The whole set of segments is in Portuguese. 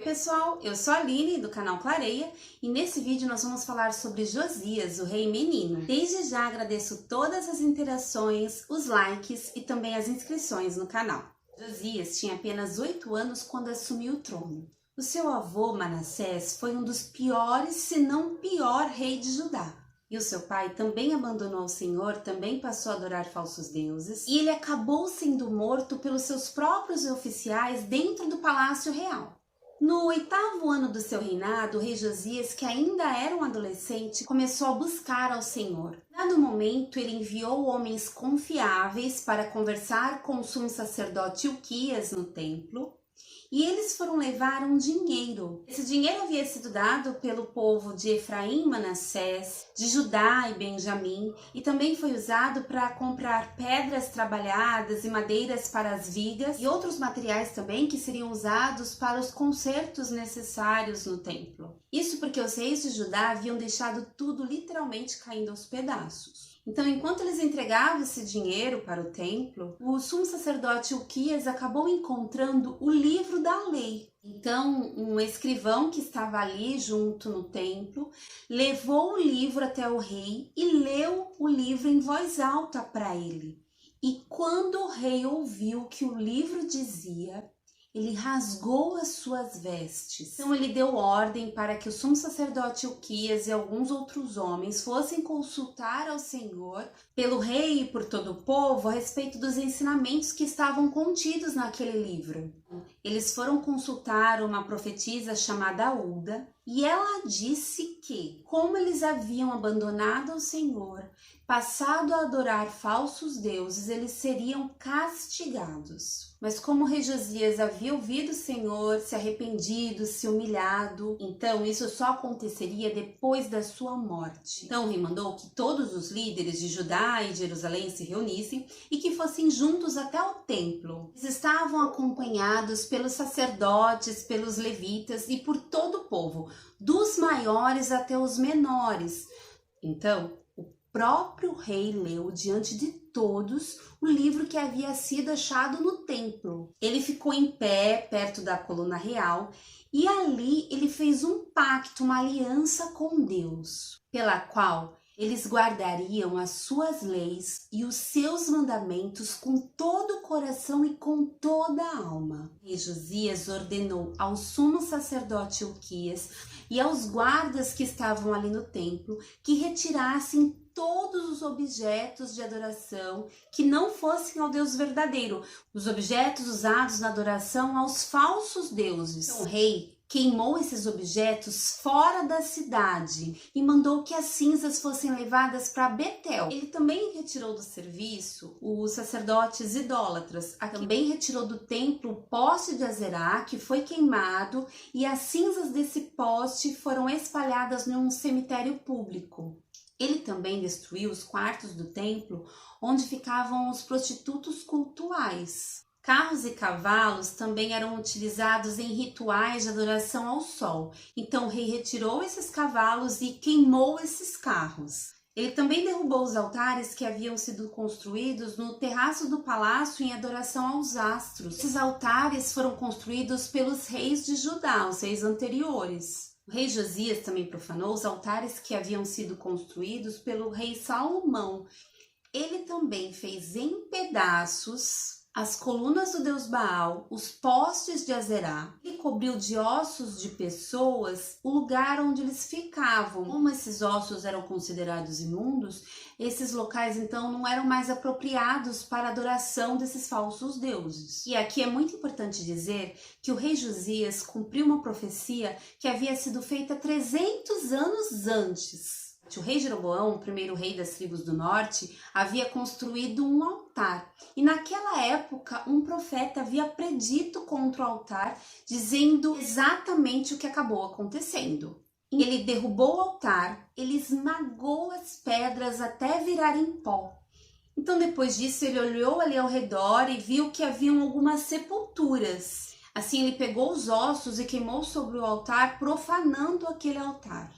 Pessoal, eu sou a Aline do canal Clareia e nesse vídeo nós vamos falar sobre Josias, o rei menino. Desde já agradeço todas as interações, os likes e também as inscrições no canal. Josias tinha apenas 8 anos quando assumiu o trono. O seu avô Manassés foi um dos piores, se não pior, rei de Judá. E o seu pai também abandonou o Senhor, também passou a adorar falsos deuses, e ele acabou sendo morto pelos seus próprios oficiais dentro do palácio real. No 8º ano do seu reinado, o rei Josias, que ainda era um adolescente, começou a buscar ao Senhor. Dado momento, ele enviou homens confiáveis para conversar com o sumo sacerdote Ilquias no templo, e eles foram levar um dinheiro. Esse dinheiro havia sido dado pelo povo de Efraim, Manassés, de Judá e Benjamim, e também foi usado para comprar pedras trabalhadas e madeiras para as vigas e outros materiais também que seriam usados para os consertos necessários no templo. Isso porque os reis de Judá haviam deixado tudo literalmente caindo aos pedaços. Então, enquanto eles entregavam esse dinheiro para o templo, o sumo sacerdote Ilquias acabou encontrando o livro da lei. Então, um escrivão que estava ali junto no templo levou o livro até o rei e leu o livro em voz alta para ele. E quando o rei ouviu o que o livro dizia, ele rasgou as suas vestes. Então ele deu ordem para que o sumo sacerdote Ilquias e alguns outros homens fossem consultar ao Senhor, pelo rei e por todo o povo, a respeito dos ensinamentos que estavam contidos naquele livro. Eles foram consultar uma profetisa chamada Hulda, e ela disse que, como eles haviam abandonado ao Senhor, passado a adorar falsos deuses, eles seriam castigados. Mas como o rei Josias havia ouvido o Senhor, se arrependido, se humilhado, então isso só aconteceria depois da sua morte. Então o rei mandou que todos os líderes de Judá e Jerusalém se reunissem e que fossem juntos até o templo. Eles estavam acompanhados pelos sacerdotes, pelos levitas e por todo o povo, dos maiores até os menores. Então, o próprio rei leu diante de todos o livro que havia sido achado no templo. Ele ficou em pé perto da coluna real e ali ele fez um pacto, uma aliança com Deus, pela qual eles guardariam as suas leis e os seus mandamentos com todo o coração e com toda a alma. E Josias ordenou ao sumo sacerdote Ilquias e aos guardas que estavam ali no templo que retirassem todos os objetos de adoração que não fossem ao Deus verdadeiro, os objetos usados na adoração aos falsos deuses. Então, o rei queimou esses objetos fora da cidade e mandou que as cinzas fossem levadas para Betel. Ele também retirou do serviço os sacerdotes idólatras. Também retirou do templo o poste de Azerá, que foi queimado, e as cinzas desse poste foram espalhadas num cemitério público. Ele também destruiu os quartos do templo onde ficavam os prostitutos cultuais. Carros e cavalos também eram utilizados em rituais de adoração ao sol. Então o rei retirou esses cavalos e queimou esses carros. Ele também derrubou os altares que haviam sido construídos no terraço do palácio em adoração aos astros. Esses altares foram construídos pelos reis de Judá, os reis anteriores. O rei Josias também profanou os altares que haviam sido construídos pelo rei Salomão. Ele também fez em pedaços as colunas do deus Baal, os postes de Azerá, e cobriu de ossos de pessoas o lugar onde eles ficavam. Como esses ossos eram considerados imundos, esses locais então não eram mais apropriados para a adoração desses falsos deuses. E aqui é muito importante dizer que o rei Josias cumpriu uma profecia que havia sido feita 300 anos antes. O rei Jeroboão, o primeiro rei das tribos do norte, havia construído um altar. E naquela época, um profeta havia predito contra o altar, dizendo exatamente o que acabou acontecendo. Ele derrubou o altar, ele esmagou as pedras até virarem pó. Então, depois disso, ele olhou ali ao redor e viu que haviam algumas sepulturas. Assim, ele pegou os ossos e queimou sobre o altar, profanando aquele altar.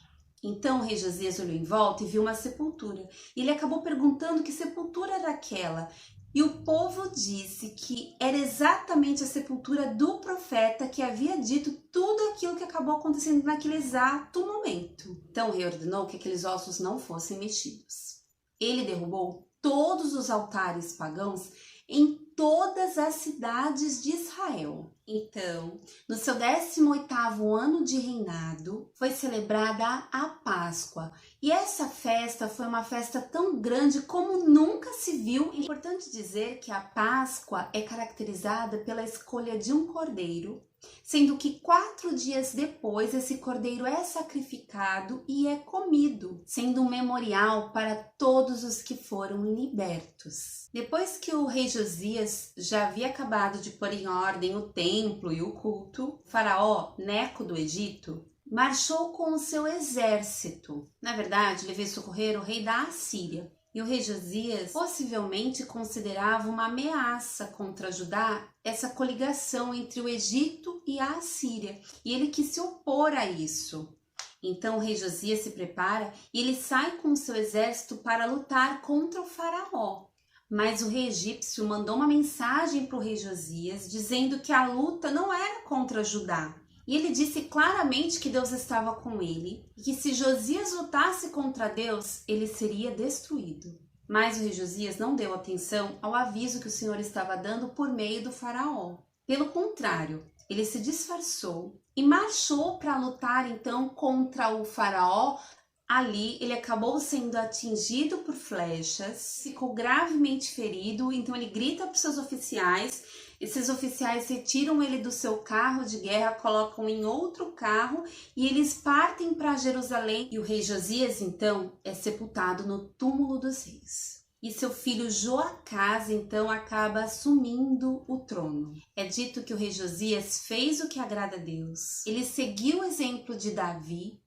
Então o rei Josias olhou em volta e viu uma sepultura. Ele acabou perguntando que sepultura era aquela. E o povo disse que era exatamente a sepultura do profeta que havia dito tudo aquilo que acabou acontecendo naquele exato momento. Então o rei ordenou que aqueles ossos não fossem mexidos. Ele derrubou todos os altares pagãos em todas as cidades de Israel. Então, no seu 18º ano de reinado, foi celebrada a Páscoa. E essa festa foi uma festa tão grande como nunca se viu. É importante dizer que a Páscoa é caracterizada pela escolha de um cordeiro, sendo que 4 dias depois esse cordeiro é sacrificado e é comido, sendo um memorial para todos os que foram libertos. Depois que o rei Josias já havia acabado de pôr em ordem o templo e o culto, o faraó Neco do Egito marchou com o seu exército. Na verdade, ele veio socorrer o rei da Assíria. E o rei Josias possivelmente considerava uma ameaça contra Judá essa coligação entre o Egito e a Assíria. E ele quis se opor a isso. Então o rei Josias se prepara e ele sai com o seu exército para lutar contra o faraó. Mas o rei egípcio mandou uma mensagem para o rei Josias dizendo que a luta não era contra Judá. E ele disse claramente que Deus estava com ele e que se Josias lutasse contra Deus, ele seria destruído. Mas o rei Josias não deu atenção ao aviso que o Senhor estava dando por meio do faraó. Pelo contrário, ele se disfarçou e marchou para lutar então contra o faraó. Ali ele acabou sendo atingido por flechas, ficou gravemente ferido, então ele grita para os seus oficiais. Esses oficiais retiram ele do seu carro de guerra, colocam em outro carro e eles partem para Jerusalém. E o rei Josias, então, é sepultado no túmulo dos reis. E seu filho Joacás, então, acaba assumindo o trono. É dito que o rei Josias fez o que agrada a Deus. Ele seguiu o exemplo de Davi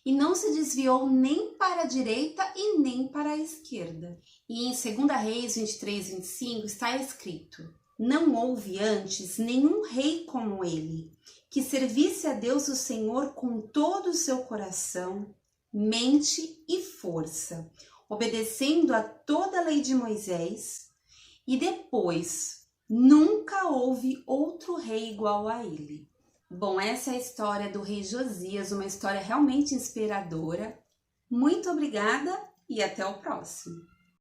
e não se desviou nem para a direita e nem para a esquerda. E em 2 Reis 23:25 está escrito: não houve antes nenhum rei como ele, que servisse a Deus o Senhor com todo o seu coração, mente e força, obedecendo a toda a lei de Moisés, e depois nunca houve outro rei igual a ele. Bom, essa é a história do rei Josias, uma história realmente inspiradora. Muito obrigada e até o próximo.